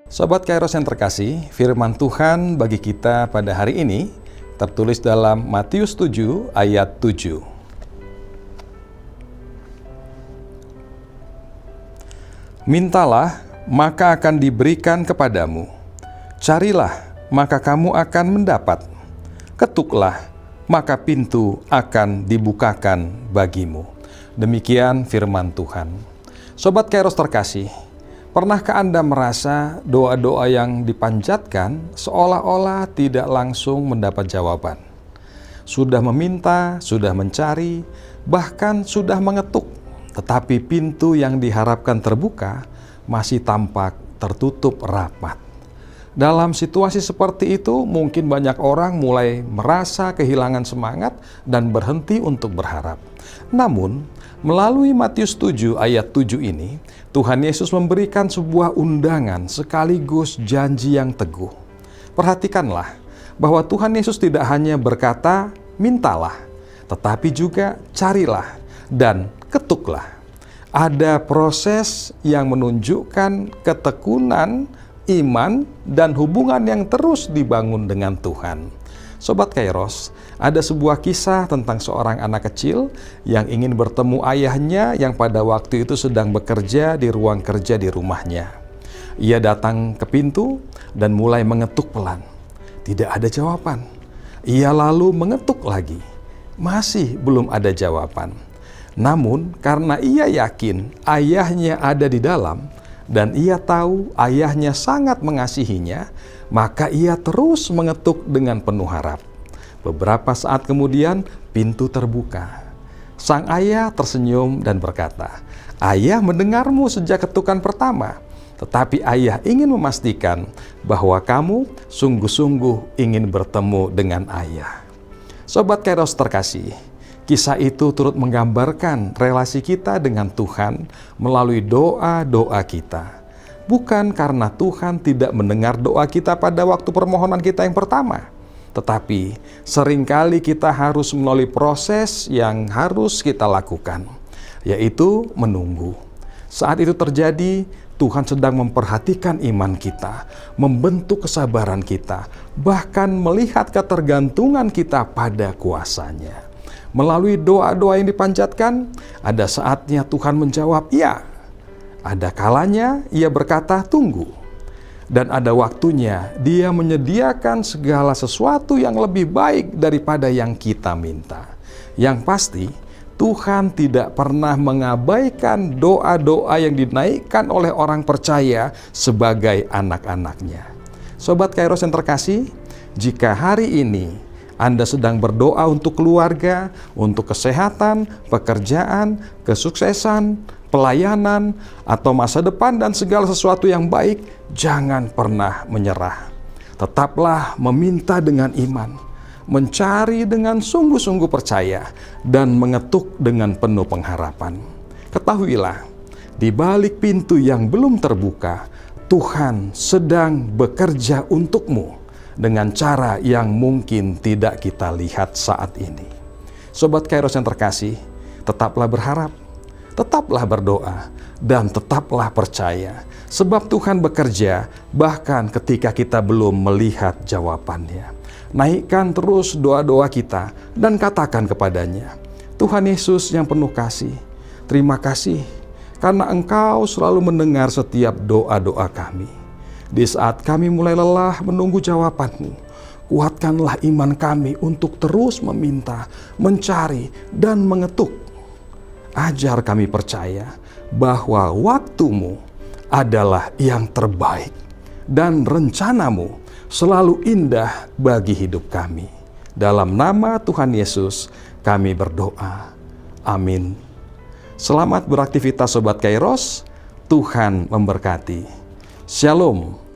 Sobat Kairos yang terkasih, firman Tuhan bagi kita pada hari ini tertulis dalam Matius 7 ayat 7. Mintalah, maka akan diberikan kepadamu. Carilah, maka kamu akan mendapat. Ketuklah, maka pintu akan dibukakan bagimu. Demikian firman Tuhan. Sobat Kairos terkasih, pernahkah Anda merasa doa-doa yang dipanjatkan seolah-olah tidak langsung mendapat jawaban? Sudah meminta, sudah mencari, bahkan sudah mengetuk, tetapi pintu yang diharapkan terbuka masih tampak tertutup rapat. Dalam situasi seperti itu, mungkin banyak orang mulai merasa kehilangan semangat dan berhenti untuk berharap. Namun, melalui Matius 7 ayat 7 ini, Tuhan Yesus memberikan sebuah undangan sekaligus janji yang teguh. Perhatikanlah bahwa Tuhan Yesus tidak hanya berkata, mintalah, tetapi juga carilah dan ketuklah. Ada proses yang menunjukkan ketekunan, iman, dan hubungan yang terus dibangun dengan Tuhan. Sobat Kairos, ada sebuah kisah tentang seorang anak kecil yang ingin bertemu ayahnya yang pada waktu itu sedang bekerja di ruang kerja di rumahnya. Ia datang ke pintu dan mulai mengetuk pelan. Tidak ada jawaban. Ia lalu mengetuk lagi. Masih belum ada jawaban. Namun karena ia yakin ayahnya ada di dalam dan ia tahu ayahnya sangat mengasihinya, maka ia terus mengetuk dengan penuh harap. Beberapa saat kemudian pintu terbuka. Sang ayah tersenyum dan berkata, "Ayah mendengarmu sejak ketukan pertama, tetapi ayah ingin memastikan bahwa kamu sungguh-sungguh ingin bertemu dengan ayah." Sobat Kairos terkasih, kisah itu turut menggambarkan relasi kita dengan Tuhan melalui doa-doa kita. Bukan karena Tuhan tidak mendengar doa kita pada waktu permohonan kita yang pertama, tetapi seringkali kita harus melalui proses yang harus kita lakukan, yaitu menunggu. Saat itu terjadi, Tuhan sedang memperhatikan iman kita, membentuk kesabaran kita, bahkan melihat ketergantungan kita pada kuasa-Nya. Melalui doa-doa yang dipanjatkan, ada saatnya Tuhan menjawab ya. Ada kalanya ia berkata tunggu. Dan ada waktunya dia menyediakan segala sesuatu yang lebih baik daripada yang kita minta. Yang pasti, Tuhan tidak pernah mengabaikan doa-doa yang dinaikkan oleh orang percaya sebagai anak-anak-Nya. Sobat Kairos yang terkasih, jika hari ini Anda sedang berdoa untuk keluarga, untuk kesehatan, pekerjaan, kesuksesan, pelayanan, atau masa depan dan segala sesuatu yang baik, jangan pernah menyerah. Tetaplah meminta dengan iman, mencari dengan sungguh-sungguh percaya, dan mengetuk dengan penuh pengharapan. Ketahuilah, di balik pintu yang belum terbuka, Tuhan sedang bekerja untukmu dengan cara yang mungkin tidak kita lihat saat ini. Sobat Kairos yang terkasih, tetaplah berharap, tetaplah berdoa, dan tetaplah percaya. Sebab Tuhan bekerja bahkan ketika kita belum melihat jawabannya. Naikkan terus doa-doa kita dan katakan kepadanya, Tuhan Yesus yang penuh kasih, terima kasih karena Engkau selalu mendengar setiap doa-doa kami. Di saat kami mulai lelah menunggu jawaban-Mu, kuatkanlah iman kami untuk terus meminta, mencari, dan mengetuk. Ajar kami percaya bahwa waktu-Mu adalah yang terbaik dan rencana-Mu selalu indah bagi hidup kami. Dalam nama Tuhan Yesus kami berdoa. Amin. Selamat beraktivitas Sobat Kairos. Tuhan memberkati. Shalom.